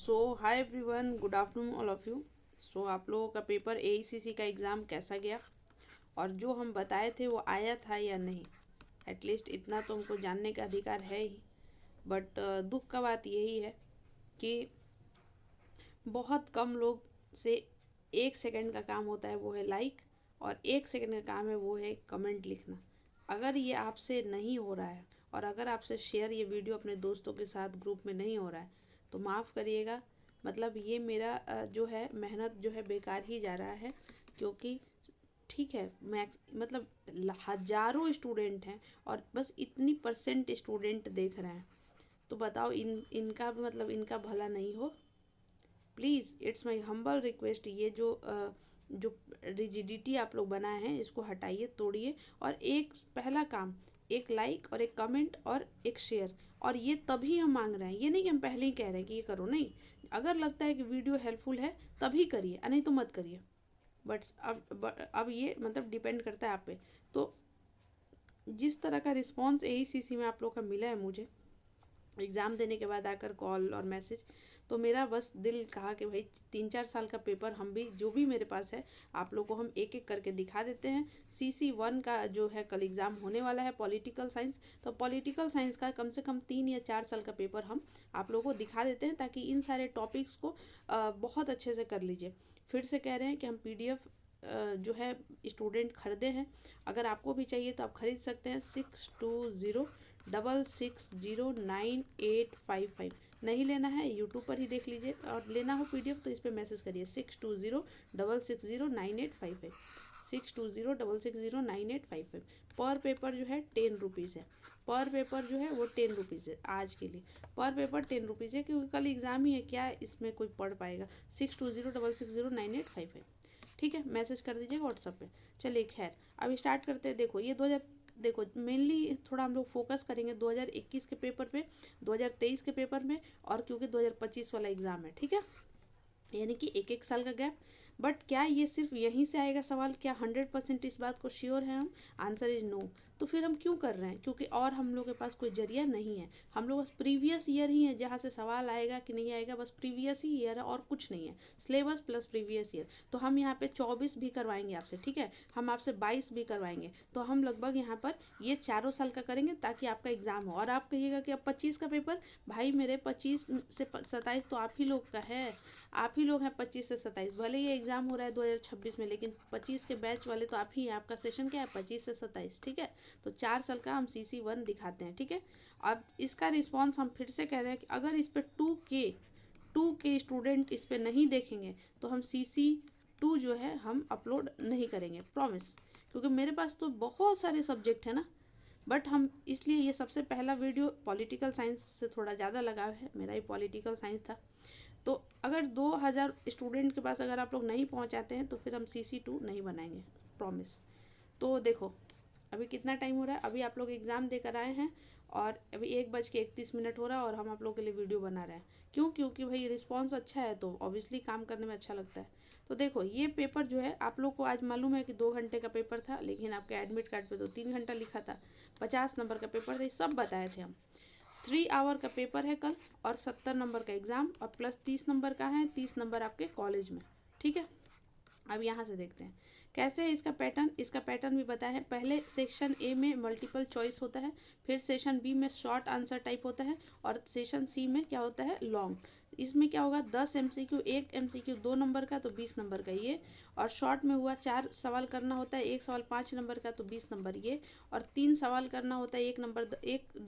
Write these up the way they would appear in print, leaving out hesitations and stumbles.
So hi everyone, good afternoon all of you. So आप लोगों का पेपर एईसीसी का एग्ज़ाम कैसा गया और जो हम बताए थे वो आया था या नहीं। एटलीस्ट इतना तो हमको जानने का अधिकार है ही। बट दुख का बात यही है कि बहुत कम लोग से 1 सेकंड का काम होता है, वो है लाइक, और 1 सेकंड का काम है वो है कमेंट लिखना। अगर ये आपसे नहीं हो रहा है और अगर आपसे शेयर ये वीडियो अपने दोस्तों के साथ ग्रुप में नहीं हो रहा है तो माफ़ करिएगा, मतलब ये मेरा जो है मेहनत जो है बेकार ही जा रहा है। क्योंकि ठीक है, मैक्स मतलब हज़ारों स्टूडेंट हैं और बस इतनी परसेंट स्टूडेंट देख रहे हैं, तो बताओ इनका मतलब इनका भला नहीं हो। Please it's my humble request, ये जो रिजिडिटी आप लोग बनाए हैं इसको हटाइए, तोड़िए। और एक पहला काम, एक लाइक और एक कमेंट और एक शेयर। और ये तभी हम मांग रहे हैं, ये नहीं कि हम पहले ही कह रहे हैं कि ये करो, नहीं। अगर लगता है कि वीडियो हेल्पफुल है तभी करिए, नहीं तो मत करिए। बट अब ये मतलब डिपेंड करता है आप पे। तो जिस तरह का रिस्पॉन्स एईसीसी में आप लोग का मिला है मुझे एग्ज़ाम देने के बाद आकर कॉल और मैसेज, तो मेरा बस दिल कहा कि भाई 3-4 साल का पेपर हम भी जो भी मेरे पास है आप लोग को हम एक एक करके दिखा देते हैं। CC1 का जो है कल एग्ज़ाम होने वाला है, पॉलिटिकल साइंस। तो पॉलिटिकल साइंस का कम से कम 3 या 4 साल का पेपर हम आप लोगों को दिखा देते हैं, ताकि इन सारे टॉपिक्स को बहुत अच्छे से कर लीजिए। फिर से कह रहे हैं कि हम PDF जो है स्टूडेंट ख़रीदे हैं। अगर आपको भी चाहिए तो आप ख़रीद सकते हैं। 6206609855। नहीं लेना है यूट्यूब पर ही देख लीजिए, और लेना हो PDF तो इस पर मैसेज करिए 6206609855। 6206609855। पर पेपर जो है 10 रुपीज़ है। पर पेपर जो है वो 10 रुपीज़ है आज के लिए। पर पेपर 10 रुपीज़ है, क्योंकि कल एग्ज़ाम ही है, क्या इसमें कोई पढ़ पाएगा। 6206609855। ठीक है, मैसेज कर दीजिएगा व्हाट्सअप पे। चलिए खैर, अब स्टार्ट करते हैं। देखो ये 2000, देखो मेनली थोड़ा हम लोग फोकस करेंगे 2021 के पेपर पे, 2023 के पेपर में, और क्योंकि 2025 वाला एग्ज़ाम है, ठीक है, यानी कि एक एक साल का गैप। बट क्या ये सिर्फ यहीं से आएगा सवाल? क्या 100% इस बात को श्योर है हम? Answer is no. तो फिर हम क्यों कर रहे हैं? क्योंकि और हम लोग के पास कोई जरिया नहीं है। हम लोग बस प्रीवियस ईयर ही है जहाँ से सवाल आएगा कि नहीं आएगा, बस प्रीवियस ही ईयर है और कुछ नहीं है। Syllabus plus previous year. तो हम यहाँ पे 24 भी करवाएंगे आपसे, ठीक है, हम आपसे 22 भी करवाएंगे। तो हम लगभग यहाँ पर ये चारों साल का करेंगे ताकि आपका एग्ज़ाम हो। और आप कहिएगा कि अब 25 का पेपर, भाई मेरे 25 से 27 तो आप ही लोग का है। आप ही लोग हैं 25 से 27। भले ये एग्ज़ाम हो रहा है 2026 में, लेकिन 25 के बैच वाले तो आप ही हैं। आपका सेशन क्या है? 25 से 27, ठीक है। तो 4 साल का हम CC1 दिखाते हैं, ठीक है। अब इसका रिस्पॉन्स हम फिर से कह रहे हैं कि अगर इस पर 2K स्टूडेंट इस पर नहीं देखेंगे तो हम CC2 जो है हम अपलोड नहीं करेंगे, प्रॉमिस। क्योंकि मेरे पास तो बहुत सारे सब्जेक्ट हैं ना। बट हम इसलिए ये सबसे पहला वीडियो पॉलिटिकल साइंस से थोड़ा ज़्यादा लगाव है, मेरा ही पॉलिटिकल साइंस था। तो अगर 2000 स्टूडेंट के पास अगर आप लोग नहीं पहुंचाते हैं तो फिर हम CC2 नहीं बनाएंगे, प्रॉमिस। तो देखो अभी कितना टाइम हो रहा है, अभी आप लोग एग्ज़ाम देकर आए हैं और अभी 1:31 हो रहा है और हम आप लोग के लिए वीडियो बना रहे हैं। क्यों? क्योंकि भाई रिस्पांस अच्छा है तो ऑब्वियसली काम करने में अच्छा लगता है। तो देखो ये पेपर जो है आप लोग को आज मालूम है कि 2 घंटे का पेपर था, लेकिन आपके एडमिट कार्ड पे तो 3 घंटा लिखा था। 50 नंबर का पेपर था, ये सब बताए थे हम। 3 आवर का पेपर है कल, और 70 नंबर का एग्ज़ाम, और प्लस 30 नंबर का है, 30 नंबर आपके कॉलेज में, ठीक है। अब यहाँ से देखते हैं कैसे है इसका पैटर्न। इसका पैटर्न भी बताया है। पहले सेक्शन A में मल्टीपल चॉइस होता है, फिर सेशन B में शॉर्ट आंसर टाइप होता है, और सेशन C में क्या होता है? लॉन्ग। इसमें क्या होगा? 10 MCQ, 1 MCQ 2 नंबर का तो 20 नंबर का ये। और शॉर्ट में हुआ 4 सवाल करना होता है, एक सवाल 5 नंबर का तो 20 नंबर ये। और 3 सवाल करना होता है, एक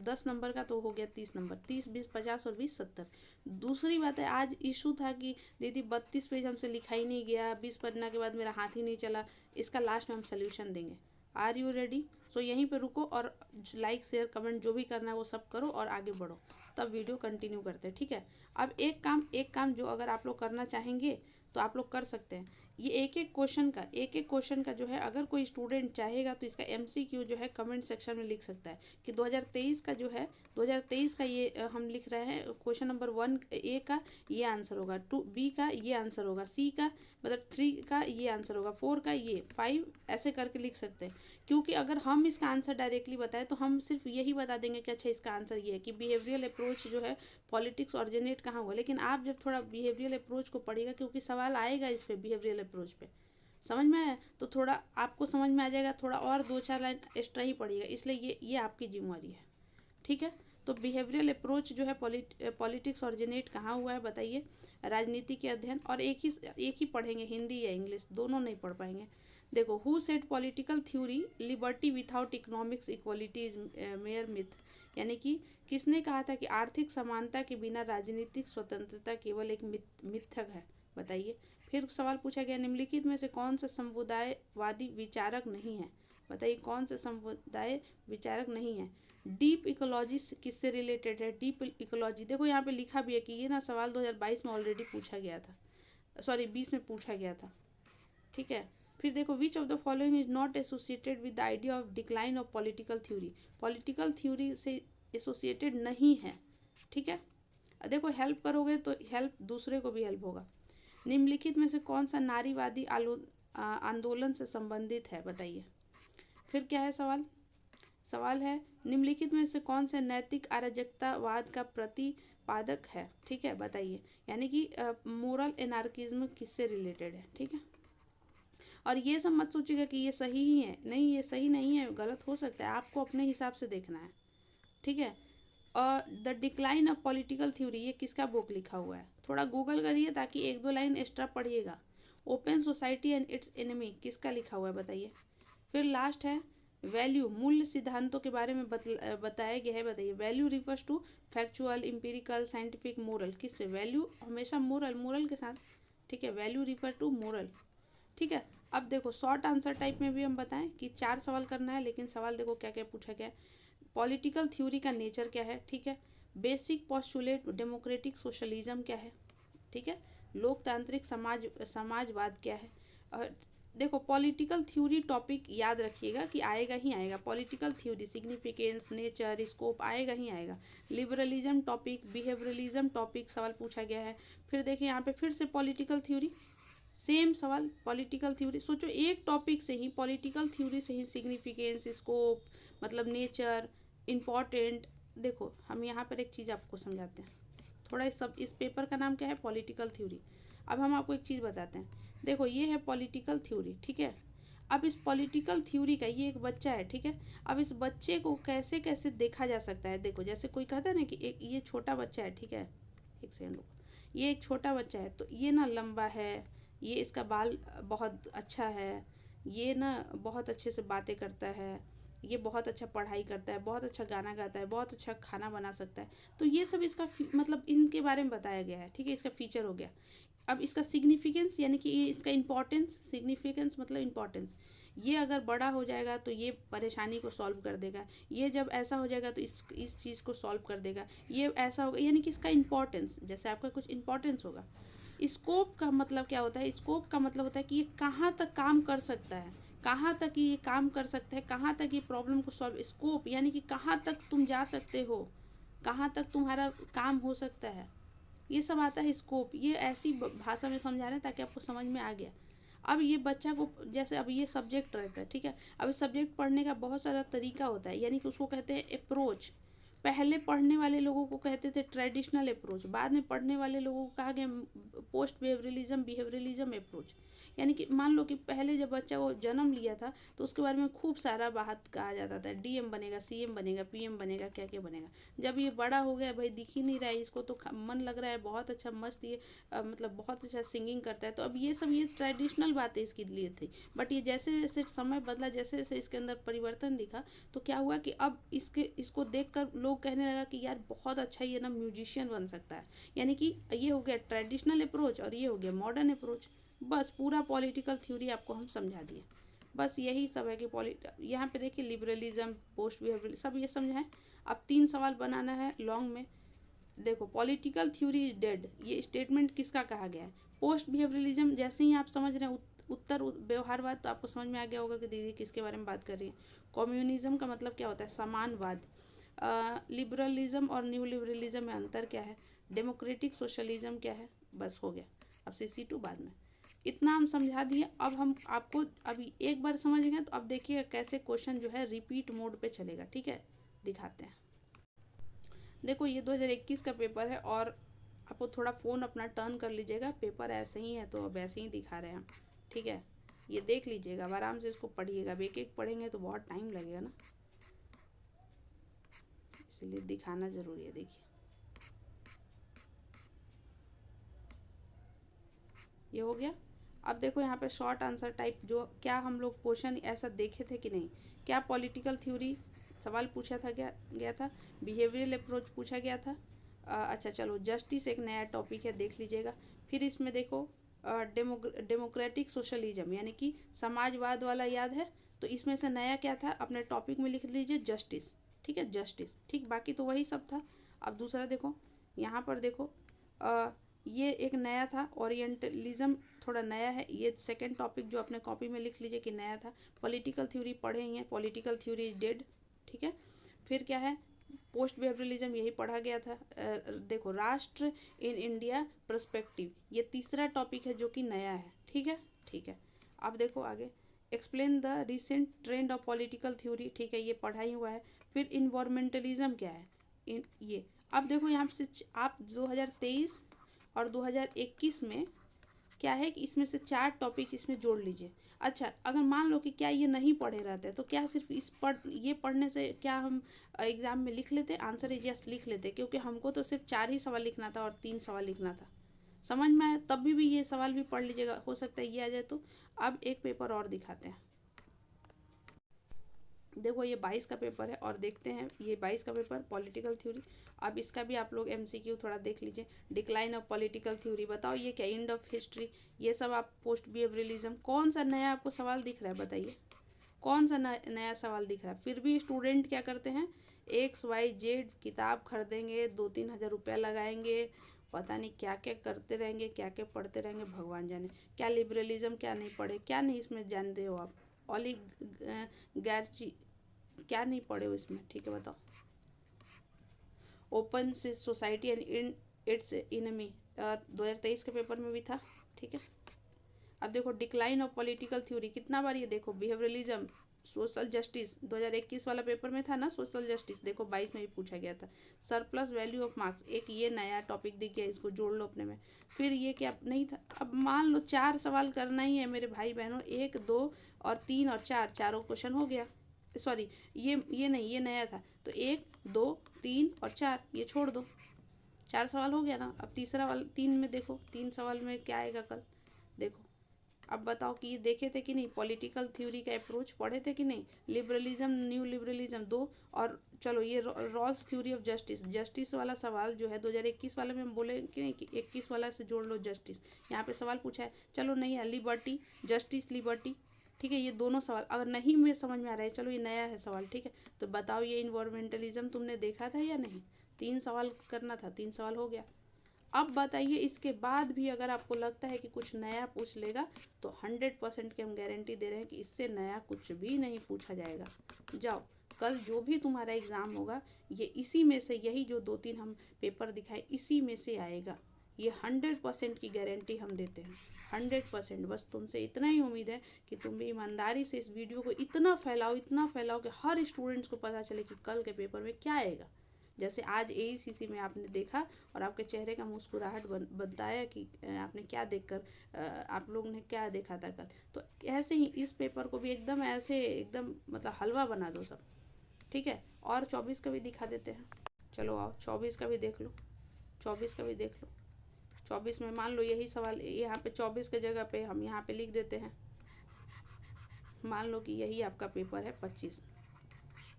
10 नंबर का तो हो गया 30 नंबर। 30, 20, 50 और 20, 70। दूसरी बात है, आज इशू था कि दीदी 32 पेज हमसे लिखा ही नहीं गया, 20 पन्ना के बाद मेरा हाथ ही नहीं चला। इसका लास्ट में हम सोल्यूशन देंगे। Are you ready? सो यहीं पे रुको और लाइक शेयर कमेंट जो भी करना है वो सब करो और आगे बढ़ो, तब वीडियो कंटिन्यू करते हैं, ठीक है। अब एक काम जो अगर आप लोग करना चाहेंगे तो आप लोग कर सकते हैं। ये एक एक क्वेश्चन का जो है, अगर कोई स्टूडेंट चाहेगा तो इसका MCQ जो है कमेंट सेक्शन में लिख सकता है कि 2023 का जो है, 2023 का ये हम लिख रहे हैं क्वेश्चन नंबर 1A का ये आंसर होगा, 2B का ये आंसर होगा, C का मतलब 3 का ये आंसर होगा, 4 का ये, 5 ऐसे करके लिख सकते हैं। क्योंकि अगर हम इसका आंसर डायरेक्टली बताएं तो हम सिर्फ यही बता देंगे कि अच्छा इसका आंसर ये है कि बिहेवियरल अप्रोच जो है पॉलिटिक्स ऑरिजिनेट कहाँ हुआ। लेकिन आप जब थोड़ा बिहेवियरल अप्रोच को पढ़िएगा, क्योंकि सवाल आएगा इस पे बिहेवियरल अप्रोच पे, समझ में आया तो थोड़ा आपको समझ में आ जाएगा, थोड़ा और 2-4 लाइन एक्स्ट्रा ही पढ़िएगा, इसलिए ये आपकी जिम्मेवारी है, ठीक है। तो बिहेवियरल अप्रोच जो है पॉलिटिक्स ऑरिजिनेट कहाँ हुआ है बताइए, राजनीति के अध्ययन। और एक ही पढ़ेंगे, हिंदी या इंग्लिश, दोनों नहीं पढ़ पाएंगे। देखो, who said political theory liberty without economics equality is mayor myth, यानी कि किसने कहा था कि आर्थिक समानता के बिना राजनीतिक स्वतंत्रता केवल एक मिथक है, बताइए। फिर सवाल पूछा गया, निम्नलिखित में से कौन सा समुदायवादी विचारक नहीं है, बताइए कौन सा समुदाय विचारक नहीं है। डीप इकोलॉजी किससे रिलेटेड है, डीप इकोलॉजी, देखो यहाँ पे लिखा भी है कि ये ना सवाल 2022 में ऑलरेडी पूछा गया था, सॉरी 20 में पूछा गया था, ठीक है। फिर देखो, which of the following is not associated with the idea of decline of political theory, political theory से एसोसिएटेड नहीं है, ठीक है। देखो, हेल्प करोगे तो हेल्प दूसरे को भी हेल्प होगा। निम्नलिखित में से कौन सा नारीवादी आंदोलन से संबंधित है, बताइए। फिर क्या है सवाल है, निम्नलिखित में से कौन से नैतिक अराजकतावाद का प्रतिपादक है, ठीक है, बताइए। यानी कि मोरल एनार्किज्म किससे रिलेटेड है, ठीक है। और ये सब मत सोचिएगा कि ये सही ही है, नहीं, ये सही नहीं है, गलत हो सकता है, आपको अपने हिसाब से देखना है, ठीक है। और the decline of political theory, ये किसका बुक लिखा हुआ है, थोड़ा गूगल करिए ताकि 1-2 लाइन एक्स्ट्रा पढ़िएगा। Open society and it's enemy, किसका लिखा हुआ है, बताइए। फिर लास्ट है वैल्यू, मूल्य सिद्धांतों के बारे में बताया गया है, बताइए। Value refers to factual, empirical, scientific, moral, किससे, वैल्यू हमेशा मोरल के साथ, ठीक है। वैल्यू रिफर टू मोरल, ठीक है। अब देखो, शॉर्ट आंसर टाइप में भी हम बताएं कि 4 सवाल करना है, लेकिन सवाल देखो क्या क्या पूछा गया है। पॉलिटिकल थ्योरी का नेचर क्या है, ठीक है। बेसिक पोस्टुलेट डेमोक्रेटिक सोशलिज्म क्या है, ठीक है। लोकतांत्रिक समाजवाद क्या है। और देखो, पॉलिटिकल थ्योरी टॉपिक याद रखिएगा कि आएगा ही आएगा, political theory, significance, nature, scope आएगा ही आएगा। लिबरलिज्म टॉपिक, बिहेवियरलिज्म टॉपिक सवाल पूछा गया है। फिर देखिए यहाँ पे फिर से पॉलिटिकल थ्योरी, सेम सवाल, पॉलिटिकल थ्योरी, सोचो एक टॉपिक से ही, पॉलिटिकल थ्योरी से ही सिग्निफिकेंस, स्कोप, मतलब नेचर, इम्पॉर्टेंट। देखो, हम यहाँ पर एक चीज़ आपको समझाते हैं, थोड़ा इस पेपर का नाम क्या है, पॉलिटिकल थ्योरी। अब हम आपको एक चीज़ बताते हैं, देखो ये है पॉलिटिकल थ्योरी, ठीक है। अब इस पॉलिटिकल थ्योरी का ये एक बच्चा है, ठीक है। अब इस बच्चे को कैसे कैसे देखा जा सकता है, देखो जैसे कोई कहता है ना कि एक ये छोटा बच्चा है, ठीक है, एक सेकंड रुको, ये एक छोटा बच्चा है तो ये ना लंबा है, ये इसका बाल बहुत अच्छा है, ये ना बहुत अच्छे से बातें करता है, ये बहुत अच्छा पढ़ाई करता है, बहुत अच्छा गाना गाता है, बहुत अच्छा खाना बना सकता है। तो ये सब इसका मतलब इनके बारे में बताया गया है, ठीक है, इसका फीचर हो गया। अब इसका सिग्निफिकेंस, यानी कि ये इसका इम्पोर्टेंस, सिग्निफिकेंस मतलब इम्पोर्टेंस, ये अगर बड़ा हो जाएगा तो ये परेशानी को सॉल्व कर देगा, ये जब ऐसा हो जाएगा तो इस चीज़ को सॉल्व कर देगा, ये ऐसा होगा, यानी कि इसका इम्पोर्टेंस, जैसे आपका कुछ इम्पोर्टेंस होगा। स्कोप का मतलब क्या होता है, स्कोप का मतलब होता है कि ये कहाँ तक काम कर सकता है, कहाँ तक ये काम कर सकता है, कहाँ तक ये प्रॉब्लम को सॉल्व, स्कोप यानी कि कहाँ तक तुम जा सकते हो, कहाँ तक तुम्हारा काम हो सकता है, ये सब आता है स्कोप। ये ऐसी भाषा में समझा रहे हैं ताकि आपको समझ में आ गया। अब ये बच्चा को, जैसे अब ये सब्जेक्ट रहता है, ठीक है, अब इस सब्जेक्ट पढ़ने का बहुत सारा तरीका होता है, यानी कि उसको कहते हैं अप्रोच। पहले पढ़ने वाले लोगों को कहते थे ट्रेडिशनल अप्रोच, बाद में पढ़ने वाले लोगों को कहा गया पोस्ट बिहेवियरलिज्म अप्रोच। यानी कि मान लो कि पहले जब बच्चा वो जन्म लिया था तो उसके बारे में खूब सारा बात कहा जाता था, डीएम बनेगा, सीएम बनेगा, पीएम बनेगा, क्या क्या बनेगा। जब ये बड़ा हो गया, भाई दिख ही नहीं रहा है इसको, तो मन लग रहा है बहुत अच्छा, मस्त, ये मतलब बहुत अच्छा सिंगिंग करता है, तो अब ये सब ये ट्रेडिशनल बातें इसके लिए थी। बट ये जैसे जैसे समय बदला, जैसे जैसे इसके अंदर परिवर्तन दिखा, तो क्या हुआ कि अब इसको देखकर लोग कहने लगा कि यार बहुत अच्छा ये ना म्यूजिशियन बन सकता है। यानी कि ये हो गया ट्रेडिशनल अप्रोच और ये हो गया मॉडर्न अप्रोच। बस पूरा पॉलिटिकल थ्योरी आपको हम समझा दिए, बस यही सब है कि यहाँ पे देखिए लिबरलिज्म, पोस्ट बिहेवियर, सब ये समझाएं। अब 3 सवाल बनाना है लॉन्ग में। देखो, पॉलिटिकल थ्योरी इज डेड, ये स्टेटमेंट किसका कहा गया है। पोस्ट बिहेवियरलिज्म, जैसे ही आप समझ रहे हैं उत्तर व्यवहारवाद, तो आपको समझ में आ गया होगा कि दीदी किसके बारे में बात कर रही है। कम्युनिज्म का मतलब क्या होता है, समानवाद। लिबरलिज्म और न्यू लिबरलिज्म में अंतर क्या है। डेमोक्रेटिक सोशलिज्म क्या है, बस हो गया। अब CC2 बाद में। इतना हम समझा दिए। अब हम आपको अभी एक बार समझ गए तो अब देखिए कैसे क्वेश्चन जो है रिपीट मोड पे चलेगा। ठीक है, दिखाते हैं। देखो ये 2021 का पेपर है और आपको थोड़ा फ़ोन अपना टर्न कर लीजिएगा, पेपर ऐसे ही है तो अब ऐसे ही दिखा रहे हैं हम। ठीक है, ये देख लीजिएगा, अब आराम से इसको पढ़िएगा। अब एक एक पढ़ेंगे तो बहुत टाइम लगेगा ना, इसलिए दिखाना ज़रूरी है। देखिए ये हो गया। अब देखो यहाँ पे शॉर्ट आंसर टाइप, जो क्या हम लोग क्वेश्चन ऐसा देखे थे कि नहीं, क्या पॉलिटिकल थ्योरी सवाल पूछा था, क्या गया था, बिहेवियरल अप्रोच पूछा गया था। अच्छा चलो, जस्टिस एक नया टॉपिक है, देख लीजिएगा। फिर इसमें देखो डेमोक्रेटिक सोशलिज्म यानी कि समाजवाद वाला याद है, तो इसमें से नया क्या था अपने टॉपिक में लिख लीजिए, जस्टिस। ठीक है, जस्टिस। ठीक, बाकी तो वही सब था। अब दूसरा देखो, यहाँ पर देखो ये एक नया था, ओरिएंटलिज्म थोड़ा नया है, ये सेकंड टॉपिक जो अपने कॉपी में लिख लीजिए कि नया था। पॉलिटिकल थ्योरी पढ़े ही हैं, पॉलिटिकल थ्योरी इज डेड। ठीक है, फिर क्या है, पोस्ट बिहेवियरलिज्म, यही पढ़ा गया था। देखो राष्ट्र इन इंडिया पर्सपेक्टिव, ये तीसरा टॉपिक है जो कि नया है। ठीक है, ठीक है। अब देखो आगे, explain the recent trend of political theory, ठीक है, ये पढ़ा ही हुआ है। फिर इन्वायरमेंटलिज्म क्या है, इन ये। अब देखो यहाँ से आप 2023 और 2021 में क्या है कि इसमें से 4 टॉपिक इसमें जोड़ लीजिए। अच्छा, अगर मान लो कि क्या ये नहीं पढ़े रहते तो क्या सिर्फ ये पढ़ने से क्या हम एग्ज़ाम में लिख लेते, आंसर इज यस लिख लेते, क्योंकि हमको तो सिर्फ 4 ही सवाल लिखना था और 3 सवाल लिखना था। समझ में आया, तब भी ये सवाल भी पढ़ लीजिएगा, हो सकता है ये आ जाए तो। अब एक पेपर और दिखाते हैं। देखो ये 22 का पेपर है और देखते हैं ये 22 का पेपर पॉलिटिकल थ्योरी। अब इसका भी आप लोग एमसीक्यू थोड़ा देख लीजिए। डिक्लाइन ऑफ पॉलिटिकल थ्योरी, बताओ ये क्या, एंड ऑफ हिस्ट्री, ये सब आप पोस्ट बिहेवियरलिज्म, कौन सा नया आपको सवाल दिख रहा है बताइए, कौन सा नया सवाल दिख रहा है। फिर भी स्टूडेंट क्या करते हैं, XYZ किताब खरीदेंगे, 2-3 हज़ार रुपया लगाएंगे, पता नहीं क्या क्या करते रहेंगे, क्या क्या पढ़ते रहेंगे, भगवान जाने। क्या लिबरलिज्म क्या नहीं पढ़े, क्या नहीं इसमें जानते हो आप, ओलिगार्ची क्या नहीं पढ़े हो इसमें। ठीक है, बताओ। Open society and it's enemy 2023 के पेपर में भी था। ठीक है, अब देखो डिक्लाइन ऑफ पॉलिटिकल थ्योरी, कितना बार ये देखो, बिहेवियरलिज्म, सोशल जस्टिस 2021 वाला पेपर में था ना सोशल जस्टिस, देखो 22 में भी पूछा गया था। सरप्लस वैल्यू ऑफ मार्क्स, एक ये नया टॉपिक दिख गया, इसको जोड़ लो अपने में। फिर ये क्या नहीं था। अब मान लो 4 सवाल करना ही है मेरे भाई बहनों, 1, 2 और 3 और 4, चारों क्वेश्चन हो गया। सॉरी, ये नहीं, ये नया था, तो 1, 2, 3 और 4 ये छोड़ दो, 4 सवाल हो गया ना। अब तीसरा वाला 3 में देखो, 3 सवाल में क्या आएगा कल, देखो। अब बताओ कि ये देखे थे कि नहीं, पॉलिटिकल थ्योरी का अप्रोच पढ़े थे कि नहीं, लिबरलिज्म न्यू लिबरलिज्म 2, और चलो ये Rawls theory of justice, justice वाला सवाल जो है 2021 वाले में हम बोले कि नहीं कि 21 वाला से जोड़ लो जस्टिस, यहाँ पे सवाल पूछा है। चलो नहीं है, लिबर्टी, जस्टिस लिबर्टी। ठीक है, ये दोनों सवाल अगर नहीं में समझ में आ रहा है, चलो ये नया है सवाल। ठीक है, तो बताओ ये इन्वायरमेंटलिज्म तुमने देखा था या नहीं, 3 सवाल करना था, 3 सवाल हो गया। अब बताइए इसके बाद भी अगर आपको लगता है कि कुछ नया पूछ लेगा तो 100% की हम गारंटी दे रहे हैं कि इससे नया कुछ भी नहीं पूछा जाएगा। जाओ, कल जो भी तुम्हारा एग्ज़ाम होगा ये इसी में से, यही जो 2-3 हम पेपर दिखाए इसी में से आएगा, ये 100% की गारंटी हम देते हैं, 100%। बस तुमसे इतना ही उम्मीद है कि तुम भी ईमानदारी से इस वीडियो को इतना फैलाओ कि हर स्टूडेंट्स को पता चले कि कल के पेपर में क्या आएगा। जैसे आज AECC में आपने देखा और आपके चेहरे का मुस्कुराहट बताया कि आपने क्या देखकर, आप लोग ने क्या देखा था कल, तो ऐसे ही इस पेपर को भी एकदम ऐसे एकदम मतलब हलवा बना दो सब। ठीक है, और 24 का भी दिखा देते हैं। चलो आओ 24 का भी देख लो, 24 का भी देख लो। 24 में मान लो यही सवाल, यहाँ पे 24 के जगह पे हम यहाँ पे लिख देते हैं, मान लो कि यही आपका पेपर है 25,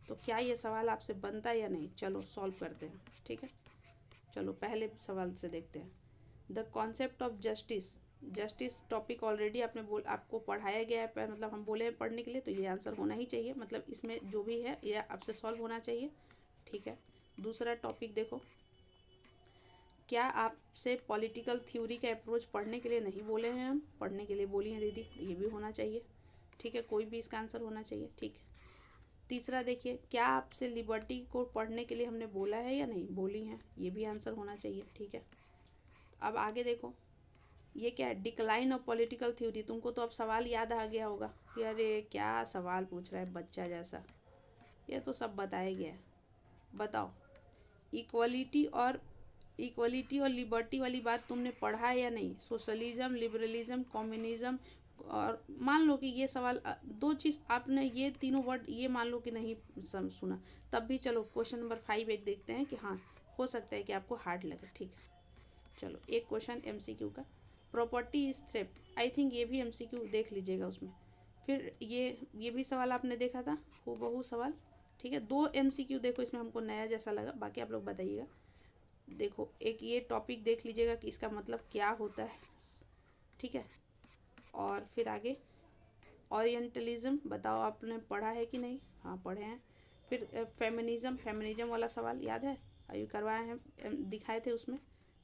तो क्या ये सवाल आपसे बनता है या नहीं, चलो सॉल्व करते हैं। ठीक है, चलो पहले सवाल से देखते हैं। The concept of justice, justice topic already आपको पढ़ाया गया है, मतलब हम बोले हैं पढ़ने के लिए, तो ये आंसर होना ही चाहिए, मतलब इसमें जो भी है ये आपसे सॉल्व होना चाहिए। ठीक है, दूसरा टॉपिक देखो, क्या आपसे पॉलिटिकल थ्योरी का अप्रोच पढ़ने के लिए नहीं बोले हैं, हम पढ़ने के लिए बोली हैं दीदी, तो ये भी होना चाहिए। ठीक है, कोई भी इसका आंसर होना चाहिए। ठीक है, तीसरा देखिए, क्या आपसे लिबर्टी को पढ़ने के लिए हमने बोला है या नहीं, बोली हैं, ये भी आंसर होना चाहिए। ठीक है, अब आगे देखो, ये क्या है, डिक्लाइन ऑफ पॉलिटिकल थ्योरी। तुमको तो अब सवाल याद आ गया होगा कि अरे क्या सवाल पूछ रहा है बच्चा जैसा, ये तो सब बताया गया है। बताओ, इक्वलिटी और लिबर्टी वाली बात तुमने पढ़ा है या नहीं? सोशलिज्म, लिबरलिज्म, कम्युनिज्म, और मान लो कि ये सवाल दो चीज़ आपने ये तीनों वर्ड ये मान लो कि नहीं सुना, तब भी चलो क्वेश्चन नंबर 5 एक देखते हैं कि हाँ हो सकता है कि आपको हार्ड लगे। ठीक है, चलो एक क्वेश्चन एमसीक्यू का, property is theft. I think ये भी एमसीक्यू देख लीजिएगा उसमें। फिर ये भी सवाल आपने देखा था, हूबहू सवाल। ठीक है, 2 एमसीक्यू देखो इसमें, हमको नया जैसा लगा, बाकी आप लोग बताइएगा। देखो एक ये टॉपिक देख लीजिएगा कि इसका मतलब क्या होता है। ठीक है, और फिर आगे ओरिएंटलिज्म, बताओ आपने पढ़ा है कि नहीं? हाँ पढ़े हैं। फिर फेमिनिज्म वाला सवाल याद है, अभी करवाए हैं, दिखाए थे उसमें।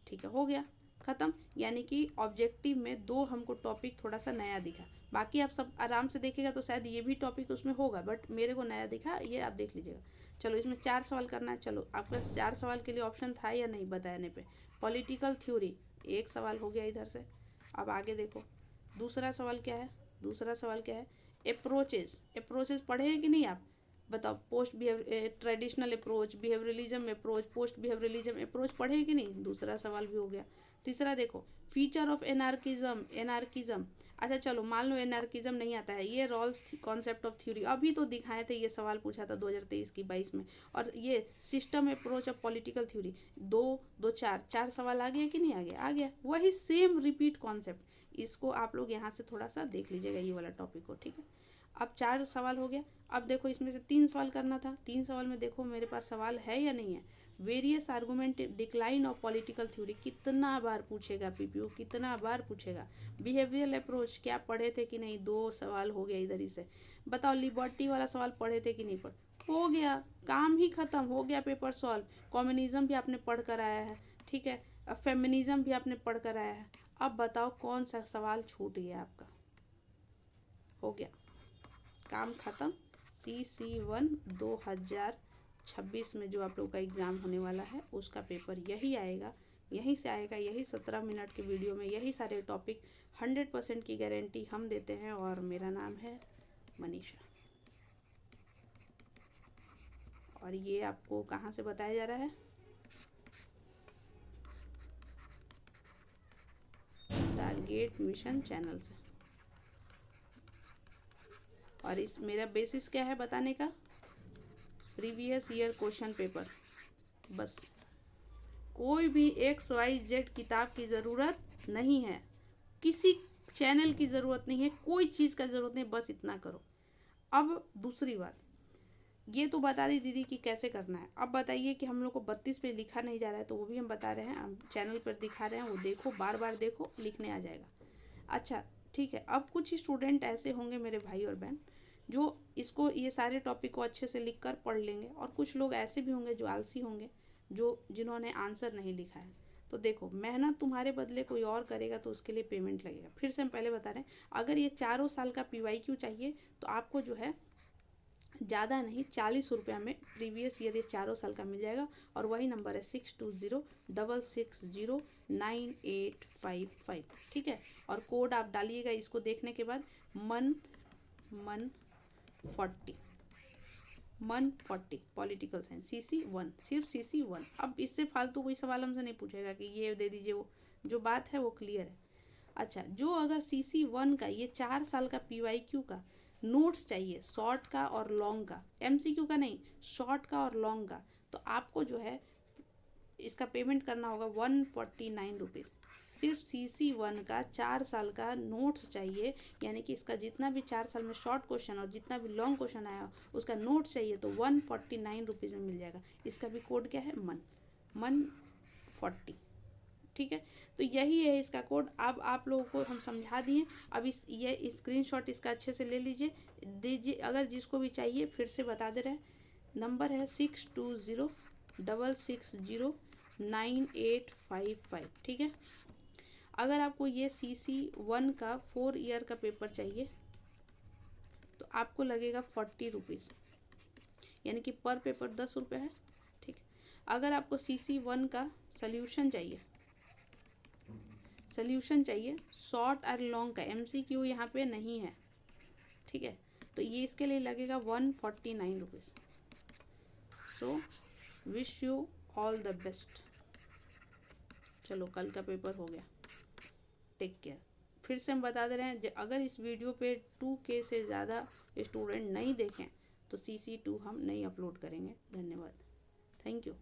ठीक है, हो गया ख़त्म। यानी कि ऑब्जेक्टिव में 2 हमको टॉपिक थोड़ा सा नया दिखा, बाकी आप सब आराम से देखिएगा तो शायद ये भी टॉपिक उसमें होगा, बट मेरे को नया दिखा, ये आप देख लीजिएगा। चलो इसमें 4 सवाल करना है। चलो आपका 4 सवाल के लिए ऑप्शन था या नहीं बताने पे? पॉलिटिकल थ्योरी एक सवाल हो गया इधर से। अब आगे देखो दूसरा सवाल क्या है, दूसरा सवाल क्या है, अप्रोचेस पढ़े हैं कि नहीं आप? बताओ, post behaviour, traditional approach, behaviourism approach, post behaviourism approach पढ़े हैं कि नहीं? दूसरा सवाल भी हो गया। तीसरा देखो, फीचर ऑफ एनार्किज्म। अच्छा चलो मान लो एनार्किज्म नहीं आता है, ये रॉल्स कॉन्सेप्ट ऑफ थ्योरी अभी तो दिखाए थे, ये सवाल पूछा था 2023 की 22 में। और ये system approach of political theory, दो दो चार सवाल आ गया कि नहीं आ गया? आ गया, वही सेम रिपीट कॉन्सेप्ट। इसको आप लोग यहाँ से थोड़ा सा देख लीजिएगा ये वाला टॉपिक को। ठीक है, अब 4 सवाल हो गया। अब देखो इसमें से 3 सवाल करना था, 3 सवाल में देखो मेरे पास सवाल है या नहीं है। Various argument decline of political theory कितना बार पूछेगा पीपीओ, कितना बार पूछेगा। बिहेवियरल अप्रोच क्या पढ़े थे कि नहीं? 2 सवाल हो गया इधर ही से। बताओ लिबर्टी वाला सवाल पढ़े थे कि नहीं पढ़े? हो गया, काम ही खत्म हो गया, पेपर सॉल्व। कम्युनिज्म भी आपने पढ़ कर आया है। ठीक है, अब फेमिनिज्म भी आपने पढ़ कर आया है। अब बताओ कौन सा सवाल छूट गया आपका? हो गया, काम ख़त्म। CC1 2026 में जो आप लोग का एग्ज़ाम होने वाला है उसका पेपर यही आएगा, यहीं से आएगा, यही 17 मिनट के वीडियो में यही सारे टॉपिक 100% की गारंटी हम देते हैं। और मेरा नाम है मनीषा, और ये आपको कहाँ से बताया जा रहा है? टारगेट मिशन चैनल से। और इस मेरा बेसिस क्या है बताने का? Previous year question paper. बस, कोई भी XYZ किताब की ज़रूरत नहीं है, किसी चैनल की ज़रूरत नहीं है, कोई चीज़ का ज़रूरत नहीं, बस इतना करो। अब दूसरी बात, ये तो बता दी दीदी कि कैसे करना है। अब बताइए कि हम लोग को 32 पे लिखा नहीं जा रहा है, तो वो भी हम बता रहे हैं, हम चैनल पर दिखा रहे हैं, वो देखो, बार बार देखो, लिखने आ जाएगा। अच्छा ठीक है, अब कुछ स्टूडेंट ऐसे होंगे मेरे भाई और बहन जो इसको ये सारे टॉपिक को अच्छे से लिख कर पढ़ लेंगे, और कुछ लोग ऐसे भी होंगे जो आलसी होंगे, जिन्होंने आंसर नहीं लिखा है। तो देखो, मेहनत तुम्हारे बदले कोई और करेगा तो उसके लिए पेमेंट लगेगा। फिर से हम पहले बता रहे हैं, अगर ये 4 साल का PYQ चाहिए तो आपको जो है ज़्यादा नहीं 40 रुपया में प्रीवियस ईयर ये 4 साल का मिल जाएगा। और वही नंबर है 6206609855। ठीक है, और कोड आप डालिएगा इसको देखने के बाद, मन 40 पॉलिटिकल साइंस CC1, सिर्फ CC1। अब इससे फालतू कोई सवाल हमसे नहीं पूछेगा कि ये दे दीजिए, वो जो बात है वो क्लियर है। अच्छा, जो अगर CC1 का ये 4 साल का PYQ का नोट्स चाहिए, शॉर्ट का और लॉन्ग का, MCQ का नहीं, शॉर्ट का और लॉन्ग का, तो आपको जो है इसका पेमेंट करना होगा 149 रुपीज़। सिर्फ CC1 का 4 साल का नोट्स चाहिए, यानी कि इसका जितना भी 4 साल में शॉर्ट क्वेश्चन और जितना भी लॉन्ग क्वेश्चन आया उसका नोट्स चाहिए, तो 149 रुपीज़ में मिल जाएगा। इसका भी कोड क्या है? मन 40। ठीक है, तो यही है इसका कोड। अब आप लोगों को हम समझा दिए। अब ये स्क्रीनशॉट इसका अच्छे से ले लीजिए, दीजिए, अगर जिसको भी चाहिए फिर से बता दे रहे हैं। नंबर है 6206609855। ठीक है, अगर आपको ये CC1 का 4 ईयर का पेपर चाहिए तो आपको लगेगा 40 रुपीज़, यानी कि पर पेपर 10 रुपये है। ठीक है, अगर आपको CC1 का सल्यूशन चाहिए, सोल्यूशन चाहिए शॉर्ट और लॉन्ग का, MCQ यहाँ पे नहीं है, ठीक है। तो ये इसके लिए लगेगा 149 rupees. So wish you all the best. चलो कल का पेपर हो गया, टेक केयर। फिर से हम बता दे रहे हैं, अगर इस वीडियो पे 2K से ज़्यादा स्टूडेंट नहीं देखें तो CC2 हम नहीं अपलोड करेंगे। धन्यवाद, थैंक यू।